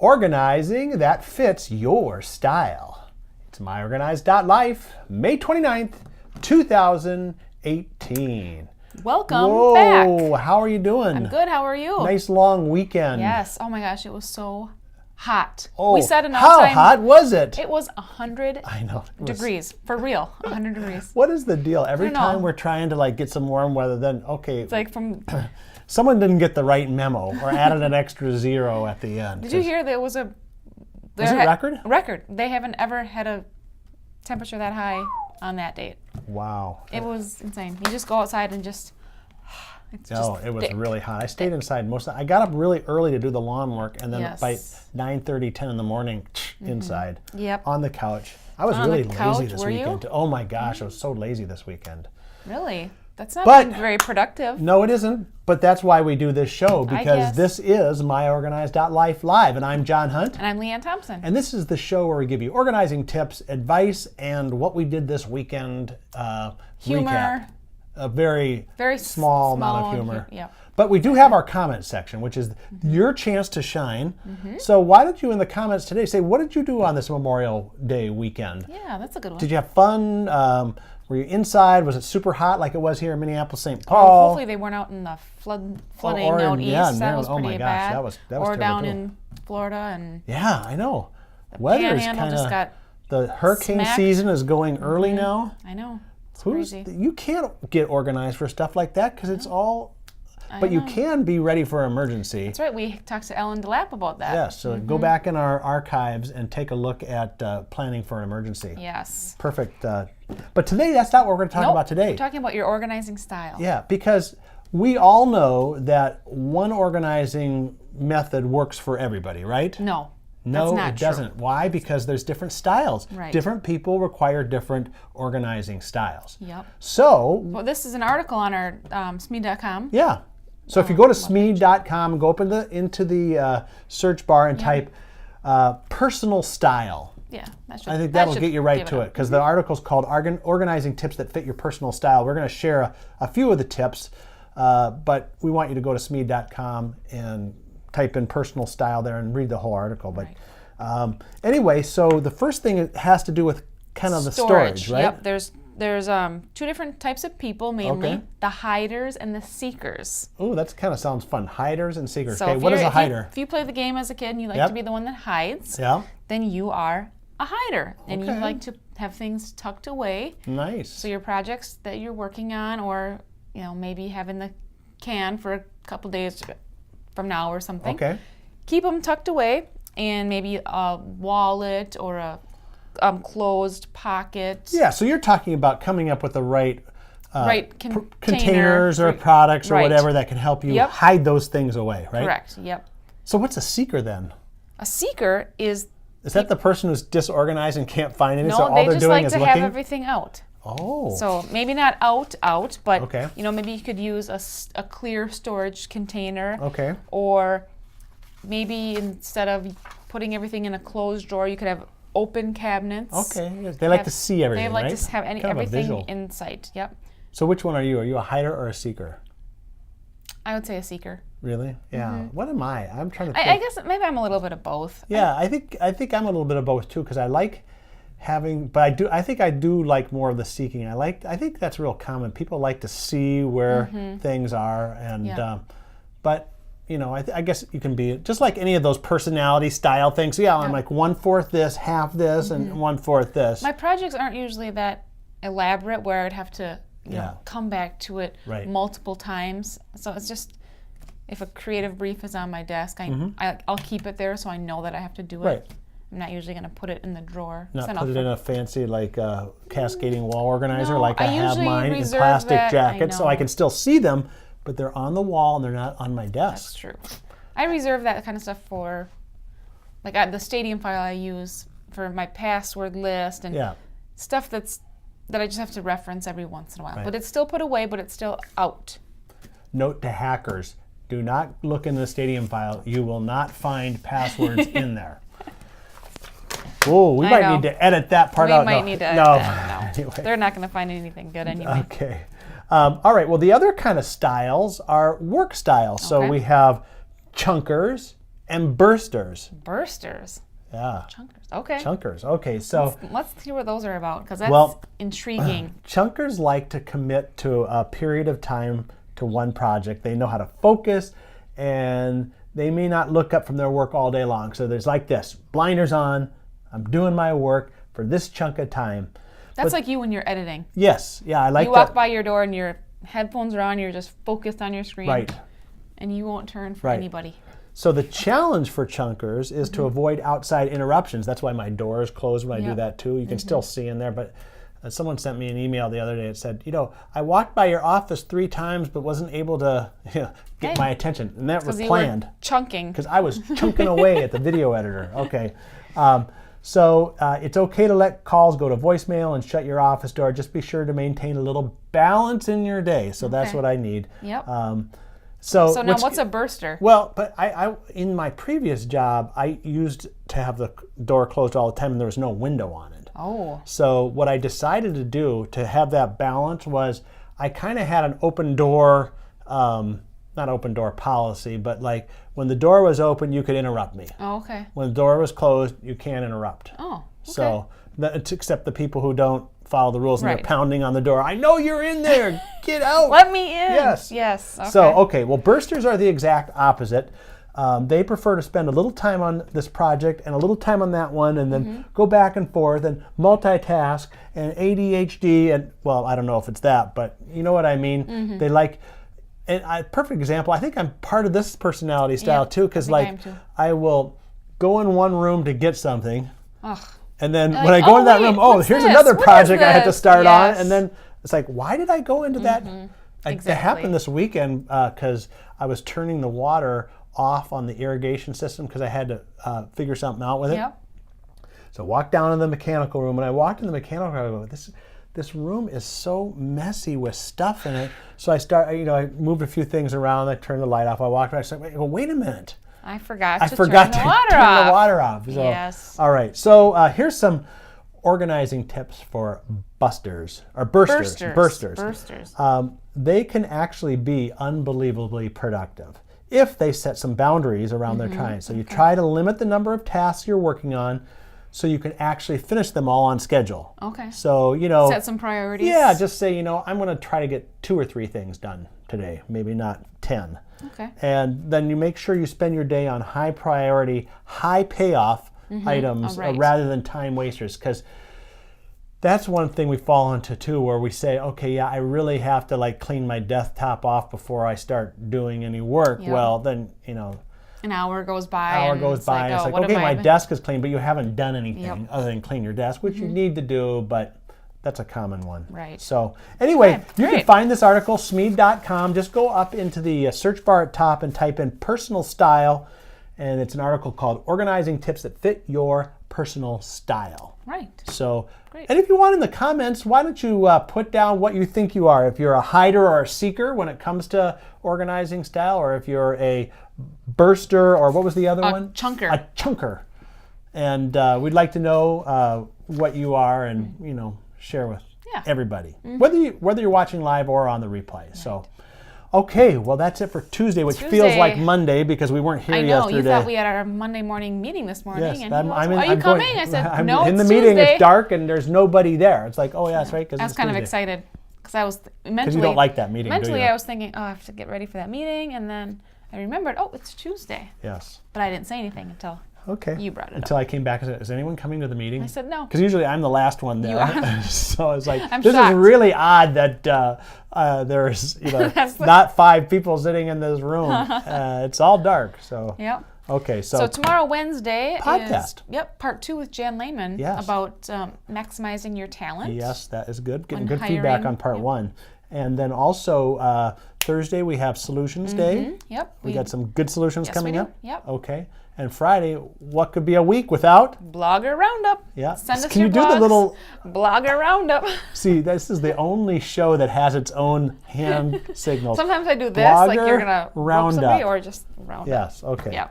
organizing that fits your style. It's myOrganized.life, May 29th, 2018. Welcome back. How are you doing? I'm good. How are you? Nice long weekend. Yes. Oh my gosh, it was so hot. Oh, we set an how all-time. hot was it? It was 100 degrees. For real, 100 degrees. What is the deal? Every don't know. time we're trying to get some warm weather, then It's like from. someone didn't get the right memo or added an extra zero at the end. Did you hear there was a? Was it record? Record. They haven't ever had a temperature that high on that date. Wow. It was insane. You just go outside and just. It's No, just it was thick. really hot. I stayed inside most of the, I got up really early to do the lawn work, and then Yes. by 9:30, 10 in the morning, inside, Yep. on the couch. I was On really the lazy couch, this were you? weekend. Oh my gosh, I was so lazy this weekend. Really? That's not But- being very productive. No, it isn't, but that's why we do this show, I because guess. this is myOrganized.life Live, and I'm John Hunt. And I'm Leanne Thompson. And this is the show where we give you organizing tips, advice, and what we did this weekend Humor. recap. A very, Very small amount of humor. Yeah. But we do have our comment section, which is your chance to shine. So why don't you, in the comments today, say, what did you do on this Memorial Day weekend? Yeah, that's a good one. Did you have fun? Were you inside? Was it super hot like it was here in Minneapolis, St. Paul? Hopefully they weren't out in the flooding or out in- east. yeah, That was oh pretty my gosh, bad. that was or terrible down too. in Florida and Yeah, I know. Weather is Panhandle kind just of, got. the hurricane smacked. season is going early now. I know. It's Who's, crazy. you can't get organized for stuff like that because it's all, but you know. can be ready for emergency. That's right. We talked to Ellen DeLapp about that. Yes, so go back in our archives and take a look at planning for an emergency. Yes. Perfect. But today, that's not what we're going to talk Nope. about today. We're talking about your organizing style. Yeah, because we all know that one organizing method works for everybody, right? No. No, that's not it doesn't. Why? Because there's different styles. Right. Different people require different organizing styles. Yep. So, Well, this is an article on our Smead.com. yeah. So if you go to Smead.com, go up into the search bar and type personal style. Yeah. That should, I think that that'll should get you right give to up. it, because the article's called Organizing Tips That Fit Your Personal Style. We're going to share a few of the tips, but we want you to go to Smead.com and type in personal style there and read the whole article. But anyway, so the first thing has to do with kind of the storage, right? Yep. There's two different types of people mainly: Okay. the hiders and the seekers. Oh, that kind of sounds fun. Hiders and seekers. So Okay, if what is you're- a hider? If you play the game as a kid and you like Yep. to be the one that hides, Yeah, then you are a hider, and you Okay. like to have things tucked away. nice. So your projects that you're working on, or maybe have in the can for a couple days from now or something. Okay. Keep them tucked away, and maybe a wallet or a closed pocket. Yeah, so you're talking about coming up with the right Right, containers or Right. products or Right. whatever that can help you Yep. hide those things away, right? Correct. Yep. So what's a seeker then? A seeker is Is that the person who's disorganized and can't find anything, no, so all they they're just doing like is to looking? have everything out. Oh. So maybe not out, but Okay. maybe you could use a clear storage container, Okay. or maybe instead of putting everything in a closed drawer, you could have open cabinets. Okay. They like to see everything, They like right? to have Kind of a everything visual. in sight. Yep. So which one are you? Are you a hider or a seeker? I would say a seeker. Really? Yeah. What am I? I'm trying to think. I guess maybe I'm a little bit of both. Yeah, I think I'm a little bit of both too, because I like having, but I think I do like more of the seeking. I think that's real common. People like to see where things are, and Yeah. but I guess you can be just like any of those personality style things. Yeah, I'm like 1/4 this, half this, and 1/4 this. My projects aren't usually that elaborate where I'd have to come back to it Right. multiple times. So it's just, if a creative brief is on my desk, I'll keep it there so I know that I have to do it. Right. I'm not usually going to put it in the drawer. Not So put it in a fancy cascading wall organizer No, like I I have usually mine in reserve plastic that, jackets, so I know. can still see them, but they're on the wall and they're not on my That's desk. true. I reserve that kind of stuff for, like the stadium file I use for my password list and Yeah. stuff that I just have to reference every once in a while. Right. But it's still put away, but it's still out. Note to hackers: do not look in the stadium file. You will not find passwords in there. Oh, we I might know. need to edit that part We out. might No. need to edit No. that. No. Anyway. They're not going to find anything good anyway. Okay. All right. Well, the other kind of styles are work styles. So Okay. we have chunkers and bursters. Bursters. Yeah. Chunkers. Okay. Chunkers. Okay, so Let's see what those are about, because that's intriguing. chunkers like to commit to a period of time to one project. They know how to focus, and they may not look up from their work all day long. So there's like this, blinders on, I'm doing my work for this chunk of time. That's like you when you're editing. Yes, yeah, I like You walk by your door and your headphones are on, you're just focused on your screen. Right. And you won't turn for anybody. So the challenge for chunkers is to avoid outside interruptions. That's why my door is closed when I do that too. You can still see in there, but someone sent me an email the other day. It said, I walked by your office 3 times, but wasn't able to get my attention. And that was planned. You were chunking. Because I was chunking away at the video editor. Okay. So it's okay to let calls go to voicemail and shut your office door. Just be sure to maintain a little balance in your day. So that's what I need. Yep. So now what's a burster? Well, but I in my previous job, I used to have the door closed all the time and there was no window on it. Oh. So what I decided to do to have that balance was I kind of had an open door, not open door policy, but like when the door was open, you could interrupt me. Oh, okay. When the door was closed, you can't interrupt. Oh, okay. So except the people who don't follow the rules and they're pounding on the door. I know you're in there. Get out. Let me in. Yes. Yes. Okay. So, well, bursters are the exact opposite. They prefer to spend a little time on this project and a little time on that one and then go back and forth and multitask and ADHD and, well, I don't know if it's that, but you know what I mean? They like, and perfect example, I think I'm part of this personality style too, because like I will go in one room to get something. Ugh. And then when I go into that room, here's another project I had to start on. And then it's like, why did I go into that? It happened this weekend because I was turning the water off on the irrigation system because I had to figure something out with it. Yep. So I walked down to the mechanical room. And I walked in the mechanical room, I go, this room is so messy with stuff in it. So I moved a few things around. I turned the light off. I walked around. I said, wait a minute. I forgot to turn the water off. So, yes. All right. So here's some organizing tips for bursters. They can actually be unbelievably productive if they set some boundaries around their time. So you try to limit the number of tasks you're working on so you can actually finish them all on schedule. Okay. So, set some priorities. Yeah, just say, I'm going to try to get 2 or 3 things done today, maybe not 10. Okay. And then you make sure you spend your day on high priority, high payoff items rather than time wasters, because that's one thing we fall into too, where we say, okay, I really have to like clean my desktop off before I start doing any work. Yep. Well, then, an hour goes by. It's like, okay, my desk is clean, but you haven't done anything other than clean your desk, which you need to do, but that's a common one. Right. So anyway, you can find this article, Smead.com. Just go up into the search bar at top and type in personal style. And it's an article called Organizing Tips That Fit Your Personal Style. Right. So, and if you want in the comments, why don't you put down what you think you are. If you're a hider or a seeker when it comes to organizing style, or if you're a burster, or what was the other one? Chunker. A chunker. And we'd like to know what you are and, share with everybody, whether you're watching live or on the replay. Right. So, okay, well that's it for Tuesday, which feels like Monday because we weren't here yesterday. I know, you thought we had our Monday morning meeting this morning. Yes, and are you coming? I said, no, in the Tuesday. meeting, it's dark and there's nobody there. It's like, that's right. I was kind of excited because I was mentally. Because you don't like that meeting, mentally, do you? I was thinking, I have to get ready for that meeting, and then I remembered, it's Tuesday. Yes. But I didn't say anything until you brought it up. Until I came back and said, is anyone coming to the meeting? I said no. Because usually I'm the last one there. You are. So I was like, this is really odd that there's not 5 people sitting in this room. It's all dark. So. Yep. Okay, so tomorrow, Wednesday, podcast. is part 2 with Jan Lehman about maximizing your talent. Yes, that is good. Getting good feedback on part 1. And then also Thursday we have Solutions Day. Yep. We got some good solutions coming up. Yep. Okay. And Friday, what could be a week without? Blogger Roundup. Yeah. Send us Can your you do blogs. the little Blogger Roundup? See, this is the only show that has its own hand signals. Sometimes I do this, Blogger like you're gonna rope somebody, Roundup. or just round up. Yes. Okay. Yeah.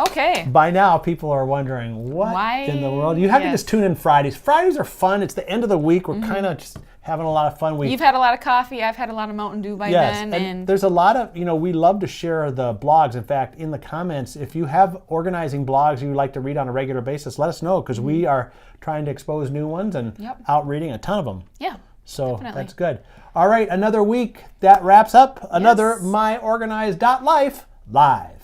Okay. By now, people are wondering, what in the world? You have to just tune in Fridays. Fridays are fun. It's the end of the week. We're kind of just having a lot of fun. You've had a lot of coffee. I've had a lot of Mountain Dew by then. And there's a lot of, we love to share the blogs. In fact, in the comments, if you have organizing blogs you would like to read on a regular basis, let us know, because we are trying to expose new ones and out reading a ton of them. Yeah. So definitely. that's good. All right, another week. That wraps up another myOrganized.life live.